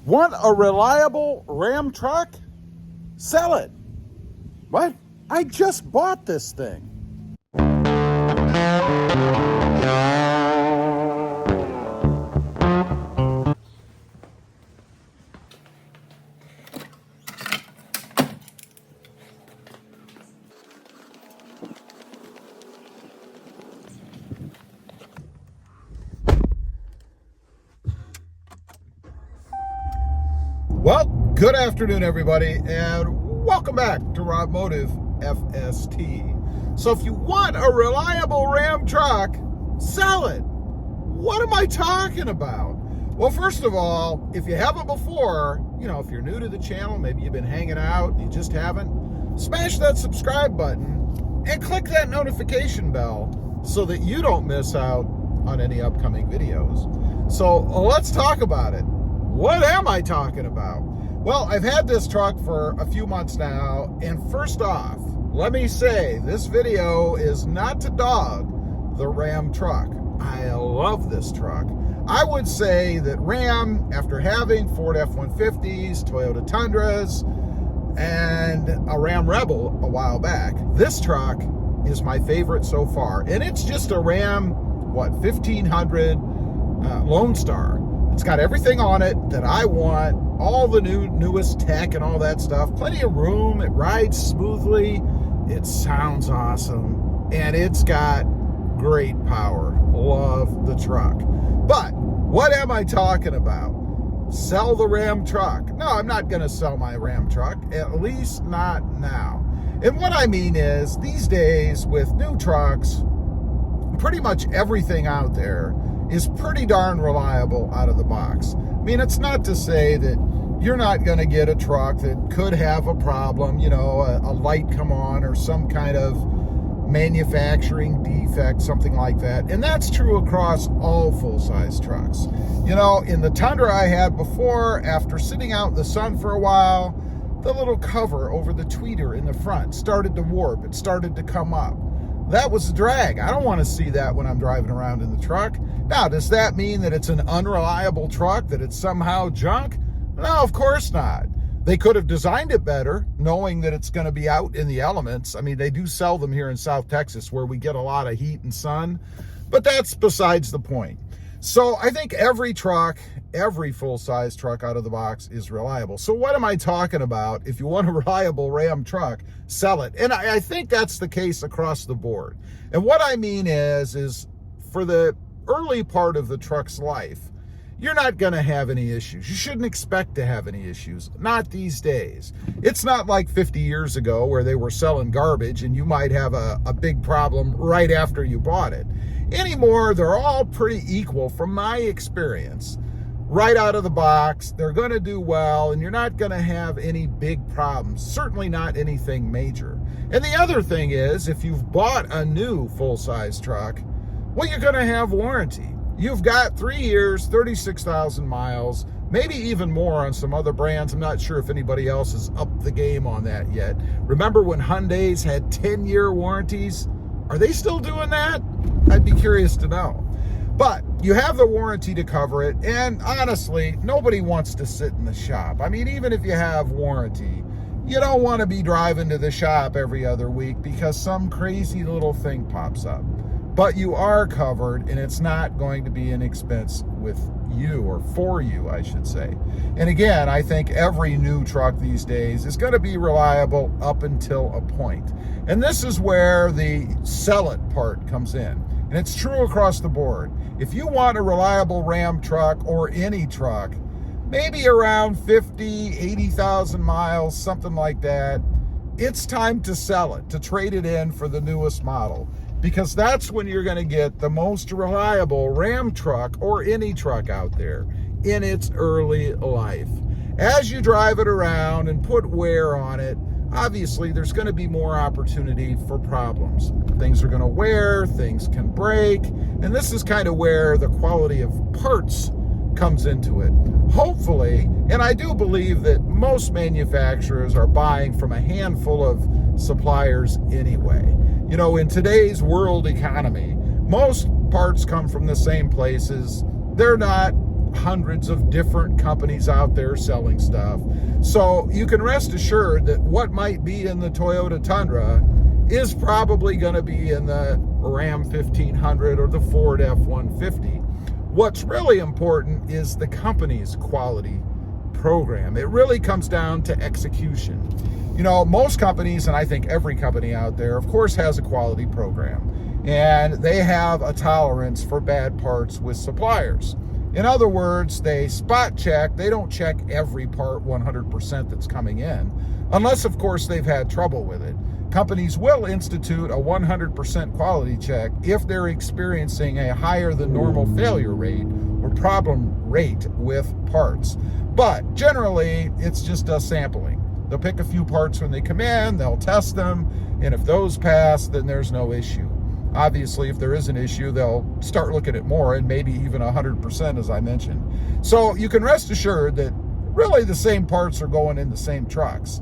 Want a reliable Ram truck? Sell it. What? I just bought this thing. Well, good afternoon, everybody, and welcome back to Automotive FST. So if you want a reliable Ram truck, sell it. What am I talking about? Well, first of all, if you haven't before, if you're new to the channel, maybe you've been hanging out, you just haven't, smash that subscribe button and click that notification bell so that you don't miss out on any upcoming videos. So let's talk about it. What am I talking about? Well, I've had this truck for a few months now, and first off, let me say this video is not to dog the Ram truck. I love this truck. I would say that Ram, after having Ford F-150s, Toyota Tundras, and a Ram Rebel a while back, this truck is my favorite so far. And it's just a Ram, 1500 Lone Star. It's got everything on it that I want, all the newest tech and all that stuff. Plenty of room, it rides smoothly, it sounds awesome, and it's got great power. Love the truck. But what am I talking about? Sell the Ram truck. No, I'm not going to sell my Ram truck, at least not now. And what I mean is, these days with new trucks, pretty much everything out there is pretty darn reliable out of the box. I mean, it's not to say that you're not going to get a truck that could have a problem, a light come on or some kind of manufacturing defect, something like that. And that's true across all full-size trucks. In the Tundra I had before, after sitting out in the sun for a while, the little cover over the tweeter in the front started to warp. It started to come up. That was a drag. I don't want to see that when I'm driving around in the truck. Now, does that mean that it's an unreliable truck, that it's somehow junk? No, of course not. They could have designed it better, knowing that it's going to be out in the elements. I mean, they do sell them here in South Texas where we get a lot of heat and sun, but that's besides the point. So I think every truck, every full-size truck out of the box is reliable. So what am I talking about? If you want a reliable Ram truck, sell it. And I think that's the case across the board. And what I mean is for the early part of the truck's life, you're not going to have any issues. You shouldn't expect to have any issues. Not these days. It's not like 50 years ago where they were selling garbage and you might have a big problem right after you bought it. Anymore, they're all pretty equal from my experience. Right out of the box, they're going to do well, and you're not going to have any big problems. Certainly not anything major. And the other thing is, if you've bought a new full-size truck, well, you're going to have warranty. You've got 3 years, 36,000 miles, maybe even more on some other brands. I'm not sure if anybody else has upped the game on that yet. Remember when Hyundais had 10-year warranties? Are they still doing that? I'd be curious to know. But you have the warranty to cover it, and honestly, nobody wants to sit in the shop. I mean, even if you have warranty, you don't want to be driving to the shop every other week because some crazy little thing pops up. But you are covered, and it's not going to be an expense with you, or for you, I should say. And again, I think every new truck these days is going to be reliable up until a point. And this is where the sell it part comes in. And it's true across the board. If you want a reliable Ram truck or any truck, maybe around 50, 80,000 miles, something like that, it's time to sell it, to trade it in for the newest model. Because that's when you're going to get the most reliable Ram truck or any truck out there in its early life. As you drive it around and put wear on it, obviously there's going to be more opportunity for problems. Things are going to wear, things can break, and this is kind of where the quality of parts comes into it. Hopefully, and I do believe that most manufacturers are buying from a handful of suppliers anyway. In today's world economy, most parts come from the same places. They're not hundreds of different companies out there selling stuff. So you can rest assured that what might be in the Toyota Tundra is probably going to be in the Ram 1500 or the Ford F-150. What's really important is the company's quality program. It really comes down to execution. You know, most companies, and I think every company out there, of course, has a quality program. And they have a tolerance for bad parts with suppliers. In other words, they spot check. They don't check every part 100% that's coming in, unless, of course, they've had trouble with it. Companies will institute a 100% quality check if they're experiencing a higher than normal failure rate or problem rate with parts. But generally, it's just a sampling. They'll pick a few parts when they come in, they'll test them, and if those pass, then there's no issue. Obviously, if there is an issue, they'll start looking at more, and maybe even 100%, as I mentioned. So you can rest assured that really the same parts are going in the same trucks.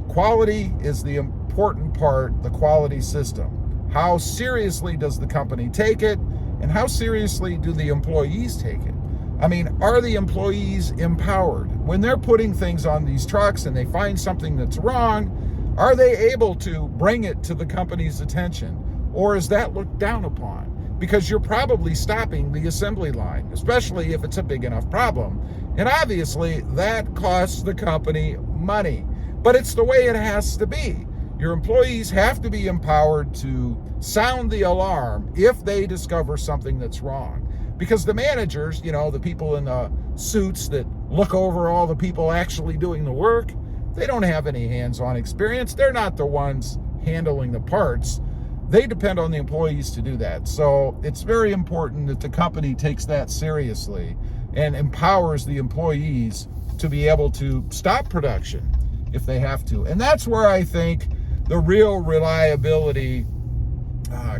Quality is the important part, the quality system. How seriously does the company take it, and how seriously do the employees take it? I mean, are the employees empowered? When they're putting things on these trucks and they find something that's wrong, are they able to bring it to the company's attention? Or is that looked down upon? Because you're probably stopping the assembly line, especially if it's a big enough problem. And obviously, that costs the company money. But it's the way it has to be. Your employees have to be empowered to sound the alarm if they discover something that's wrong. Because the managers, you know, the people in the suits that look over all the people actually doing the work, they don't have any hands-on experience. They're not the ones handling the parts. They depend on the employees to do that. So it's very important that the company takes that seriously and empowers the employees to be able to stop production if they have to. And that's where I think the real reliability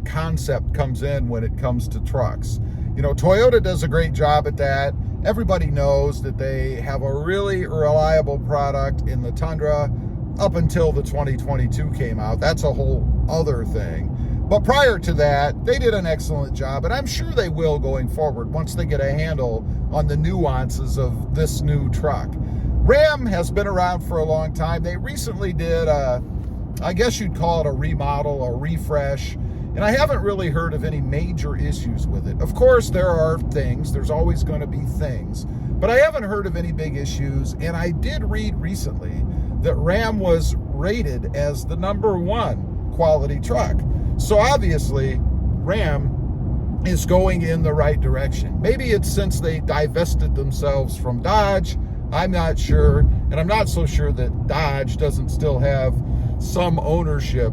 concept comes in when it comes to trucks. You know, Toyota does a great job at that. Everybody knows that they have a really reliable product in the Tundra up until the 2022 came out. That's a whole other thing. But prior to that, they did an excellent job, and I'm sure they will going forward once they get a handle on the nuances of this new truck. Ram has been around for a long time. They recently did I guess you'd call it a remodel, a refresh, and I haven't really heard of any major issues with it. Of course, there are things. There's always going to be things. But I haven't heard of any big issues, and I did read recently that Ram was rated as the #1 quality truck. So obviously, Ram is going in the right direction. Maybe it's since they divested themselves from Dodge. I'm not sure, and I'm not so sure that Dodge doesn't still have some ownership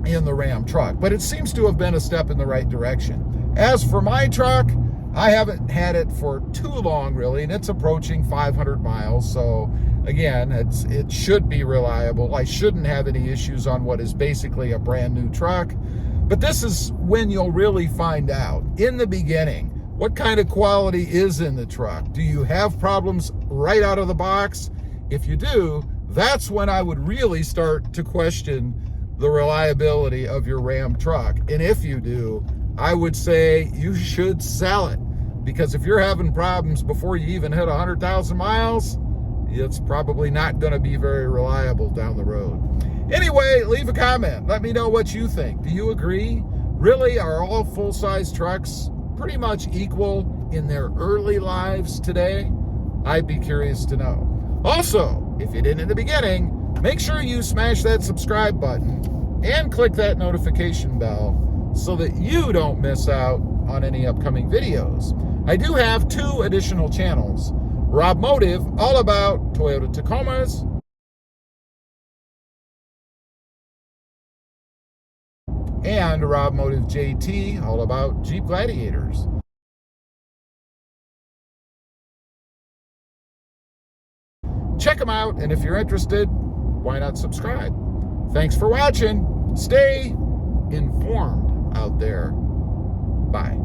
in the Ram truck, but it seems to have been a step in the right direction. As for my truck, I haven't had it for too long, really, and it's approaching 500 miles. So again, it should be reliable. I shouldn't have any issues on what is basically a brand new truck. But this is when you'll really find out. In the beginning, what kind of quality is in the truck? Do you have problems right out of the box? If you do, that's when I would really start to question the reliability of your Ram truck. And if you do, I would say you should sell it, because if you're having problems before you even hit 100,000 miles, it's probably not going to be very reliable down the road. Anyway, leave a comment. Let me know what you think. Do you agree? Really, are all full-size trucks pretty much equal in their early lives today? I'd be curious to know. Also, if you didn't in the beginning, make sure you smash that subscribe button and click that notification bell so that you don't miss out on any upcoming videos. I do have 2 additional channels. Rob Motive, all about Toyota Tacomas, and Rob Motive JT, all about Jeep Gladiators. Check them out, and if you're interested, why not subscribe? Thanks for watching. Stay informed out there. Bye.